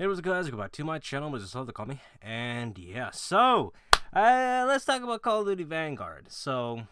Hey, what's good, guys? Welcome back to my channel, which is love to call me. And yeah, so let's talk about Call of Duty Vanguard. So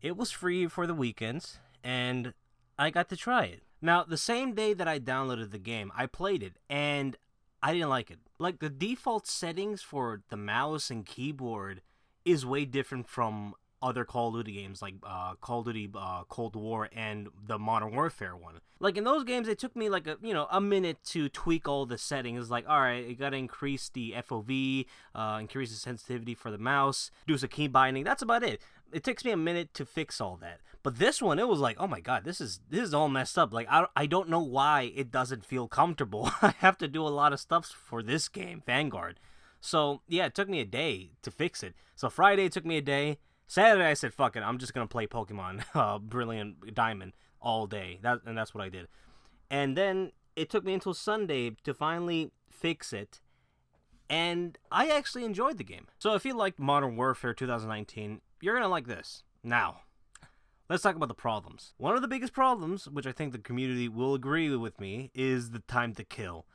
it was free for the weekends, and I got to try it. Now, the same day that I downloaded the game, I played it, and I didn't like it. Like, the default settings for the mouse and keyboard is way different from other Call of Duty games, like Call of Duty Cold War and the Modern Warfare one. Like, in those games, it took me like a minute to tweak all the settings. Like, all right, you gotta increase the FOV, increase the sensitivity for the mouse, do some key binding. That's about it. It takes me a minute to fix all that. But this one, it was like, oh my god, this is all messed up. Like, I don't know why it doesn't feel comfortable. I have to do a lot of stuff for this game, Vanguard. So yeah, it took me a day to fix it. So Friday it took me a day. Saturday I said, fuck it, I'm just gonna play Pokemon Brilliant Diamond all day. That's what I did. And then it took me until Sunday to finally fix it. And I actually enjoyed the game. So if you liked Modern Warfare 2019, you're gonna like this. Now, let's talk about the problems. One of the biggest problems, which I think the community will agree with me, is the time to kill.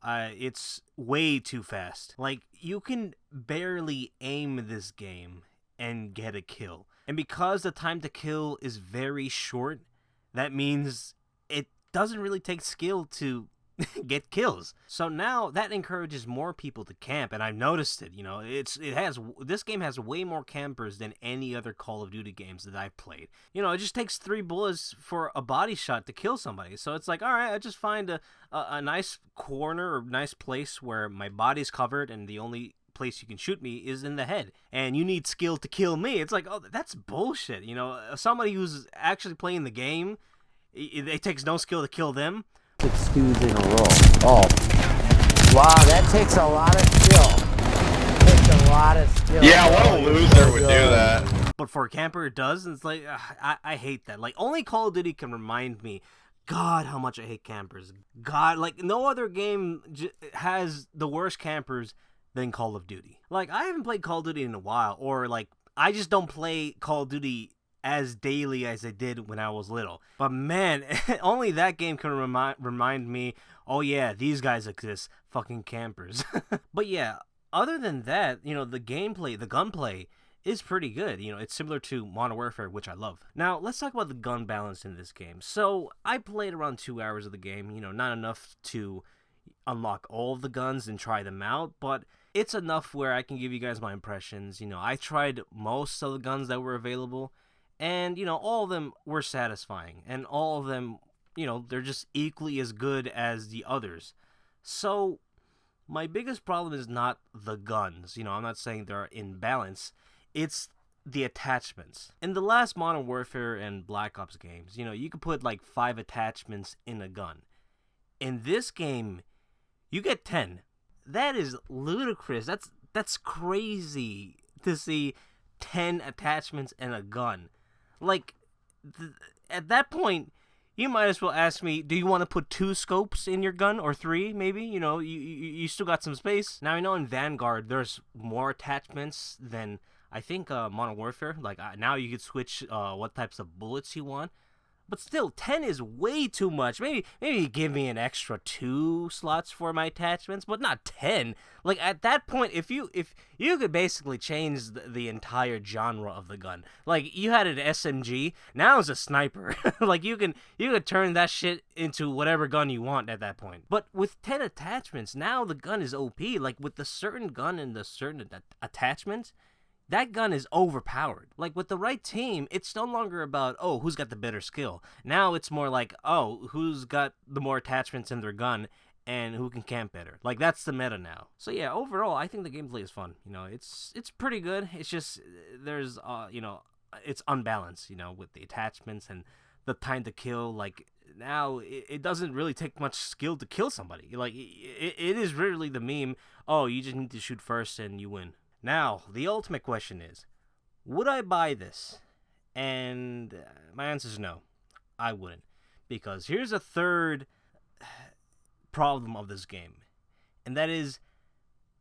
It's way too fast. Like, you can barely aim this game and get a kill. And because the time to kill is very short, that means it doesn't really take skill to get kills. So now that encourages more people to camp, and I've noticed it. This game has way more campers than any other Call of Duty games that I've played. It just takes 3 bullets for a body shot to kill somebody. So it's like, all right, I just find a nice corner or nice place where my body's covered, and the only place you can shoot me is in the head, and you need skill to kill me. It's like, oh, that's bullshit. Somebody who's actually playing the game, it takes no skill to kill them. 6 stews in a row. Oh, wow, that takes a lot of skill. Takes a lot of skill. Yeah, what a loser would do that. But for a camper, it does, and it's like, I hate that. Like, only Call of Duty can remind me, God, how much I hate campers. God, like, no other game has the worst campers than Call of Duty. Like, I haven't played Call of Duty in a while, or like, I just don't play Call of Duty as daily as I did when I was little. But man, only that game can remind me, oh yeah, these guys exist, fucking campers. But yeah, other than that, the gameplay, the gunplay is pretty good. It's similar to Modern Warfare, which I love. Now, let's talk about the gun balance in this game. So, I played around 2 hours of the game, not enough to unlock all of the guns and try them out, but it's enough where I can give you guys my impressions. I tried most of the guns that were available, and, all of them were satisfying, and all of them, they're just equally as good as the others. So, my biggest problem is not the guns. I'm not saying they're in balance. It's the attachments. In the last Modern Warfare and Black Ops games, you could put like 5 attachments in a gun. In this game, you get 10. That is ludicrous. That's crazy to see 10 attachments in a gun. Like, at that point, you might as well ask me, do you want to put 2 scopes in your gun, or 3 maybe? You still got some space. Now, I know in Vanguard there's more attachments than, I think, Modern Warfare. Like, now you could switch what types of bullets you want. But still, 10 is way too much. Maybe give me an extra 2 slots for my attachments, but not 10. Like, at that point, if you could basically change the entire genre of the gun. Like, you had an SMG, now it's a sniper. Like, you could turn that shit into whatever gun you want at that point. But with 10 attachments, now the gun is OP. Like, with the certain gun and the certain attachments, that gun is overpowered. Like, with the right team, it's no longer about, oh, who's got the better skill. Now it's more like, oh, who's got the more attachments in their gun and who can camp better. Like, that's the meta now. So yeah, overall, I think the gameplay is fun. It's pretty good. It's just, there's, it's unbalanced, with the attachments and the time to kill. Like, now, it doesn't really take much skill to kill somebody. Like, it is really the meme, oh, you just need to shoot first and you win. Now, the ultimate question is, would I buy this? And my answer is no, I wouldn't. Because here's a third problem of this game. And that is,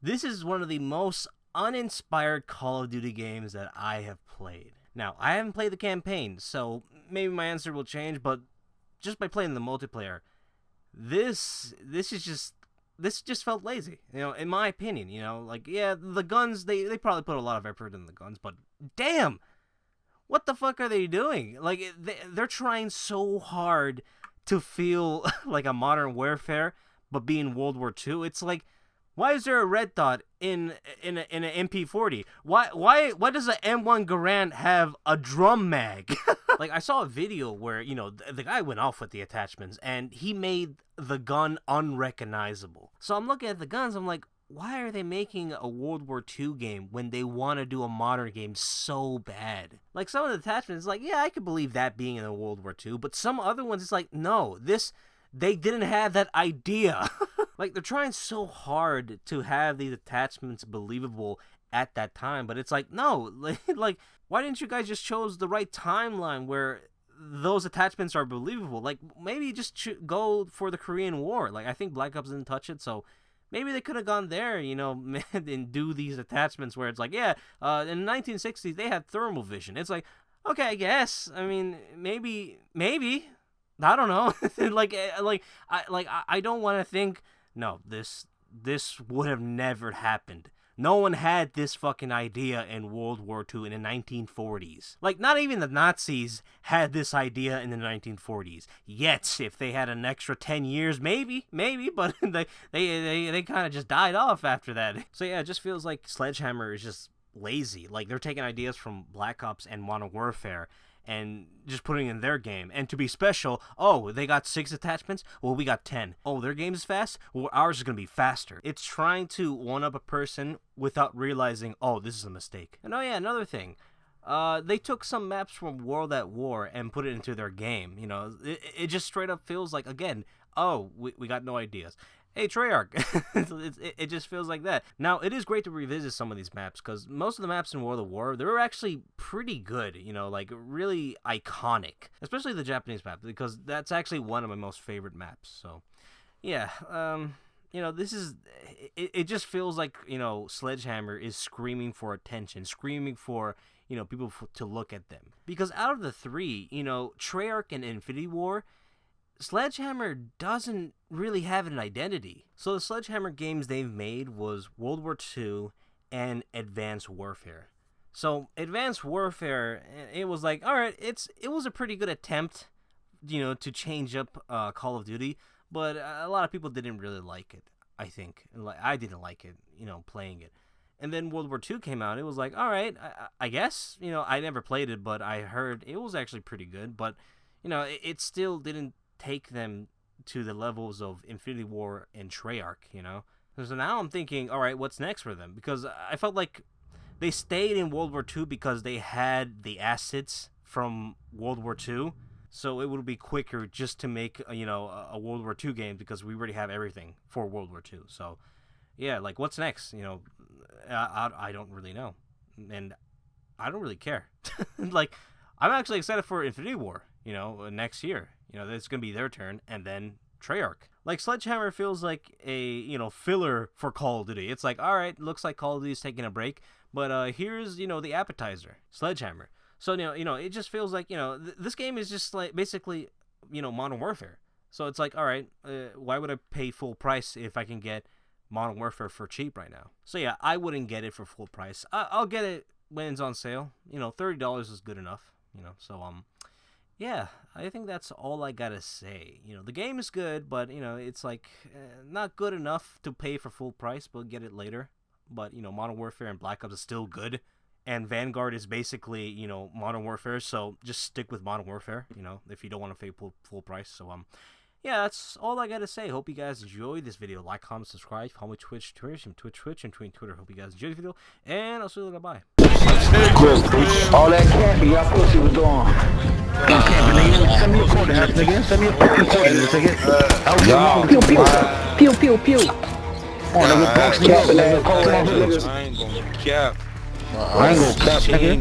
this is one of the most uninspired Call of Duty games that I have played. Now, I haven't played the campaign, so maybe my answer will change, but just by playing the multiplayer, this is just this just felt lazy, you know, in my opinion. You know, like, yeah, the guns, they probably put a lot of effort in the guns, but damn, what the fuck are they doing? Like, they're trying so hard to feel like a modern warfare, but be in World War II. It's like, why is there a red dot in an MP40? Why does a M1 Garand have a drum mag? Like, I saw a video where, you know, the guy went off with the attachments, and he made the gun unrecognizable. So I'm looking at the guns, I'm like, why are they making a World War II game when they want to do a modern game so bad? Like, some of the attachments, like, yeah, I could believe that being in a World War II, but some other ones, it's like, no, they didn't have that idea. Like, they're trying so hard to have these attachments believable at that time, but it's like, no, like, why didn't you guys just chose the right timeline where those attachments are believable? Like, maybe just go for the Korean War. Like, I think Black Ops didn't touch it, so maybe they could have gone there, you know, and do these attachments where it's like, yeah, in the 1960s, they had thermal vision. It's like, okay, I guess. I mean, maybe. I don't know. I don't want to think, no, this would have never happened. No one had this fucking idea in World War II in the 1940s. Like, not even the Nazis had this idea in the 1940s. Yet, if they had an extra 10 years, maybe, but they kind of just died off after that. So yeah, it just feels like Sledgehammer is just lazy. Like, they're taking ideas from Black Ops and Modern Warfare and just putting in their game. And to be special, oh, they got 6 attachments? Well, we got 10. Oh, their game is fast? Well, ours is going to be faster. It's trying to one-up a person without realizing, oh, this is a mistake. And oh yeah, another thing. They took some maps from World at War and put it into their game. You know, it just straight up feels like, again, oh, we got no ideas. Hey, Treyarch. It just feels like that. Now, it is great to revisit some of these maps, because most of the maps in World of War, they were actually pretty good, you know, like, really iconic. Especially the Japanese map, because that's actually one of my most favorite maps. So, yeah, you know, this is... It just feels like, you know, Sledgehammer is screaming for attention, screaming for, you know, people to look at them. Because out of the 3, you know, Treyarch and Infinity War, Sledgehammer doesn't really have an identity. So the Sledgehammer games they've made was World War II and Advanced Warfare. So Advanced Warfare, it was like, all right, it was a pretty good attempt, you know, to change up Call of Duty, but a lot of people didn't really like it, I think. I didn't like it, you know, playing it. And then World War II came out. It was like, all right, I guess, you know, I never played it, but I heard it was actually pretty good. But, you know, it still didn't take them to the levels of Infinity War and Treyarch, you know? So now I'm thinking, all right, what's next for them? Because I felt like they stayed in World War II because they had the assets from World War II, so it would be quicker just to make, you know, a World War II game, because we already have everything for World War II. So, yeah, like, what's next? You know, I don't really know, and I don't really care. Like, I'm actually excited for Infinity War, you know, next year. You know, it's going to be their turn, and then Treyarch. Like, Sledgehammer feels like a, you know, filler for Call of Duty. It's like, all right, looks like Call of Duty's taking a break, but here's, you know, the appetizer, Sledgehammer. So, you know, it just feels like, you know, this game is just like basically, you know, Modern Warfare. So it's like, all right, why would I pay full price if I can get Modern Warfare for cheap right now? So yeah, I wouldn't get it for full price. I'll get it when it's on sale. You know, $30 is good enough, you know, so, yeah, I think that's all I gotta say. You know, the game is good, but, you know, it's like not good enough to pay for full price, but get it later. But, you know, Modern Warfare and Black Ops is still good. And Vanguard is basically, you know, Modern Warfare, so just stick with Modern Warfare, you know, if you don't want to pay full price. So, yeah, that's all I gotta say. Hope you guys enjoyed this video. Like, comment, subscribe, follow me Twitch, and tweet Twitter. Hope you guys enjoyed the video, and I'll see you later. Bye. All that camping y'all pussy was doing. Camping, nigga. Send me a quarter, nigga. Send me a fucking quarter, nigga. Pew, pew. Pew, pew, pew. Oh, nigga, box camping, nigga. I ain't gonna cap. I ain't gonna cap, nigga.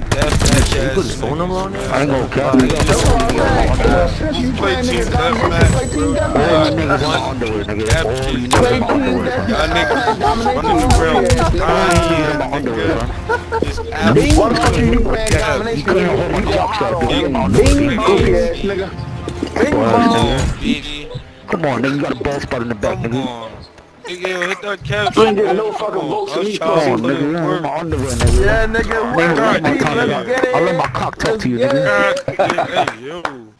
You put his phone number on there? I ain't gonna cap, nigga. You play team deathmatch, bro. All you niggas in underwear, nigga. All you niggas in underwear. Y'all niggas running around What the fuck you do? You couldn't hold my jock strap, nigga. Come on, nigga, you got a bald spot in the back, nigga. Nigga, hit that cap. You ain't getting no fucking votes from me. Come on, nigga. I'm my underwear, nigga. Yeah, nigga. Let's get it. I'll let my cock talk to you, nigga. Hey, yo.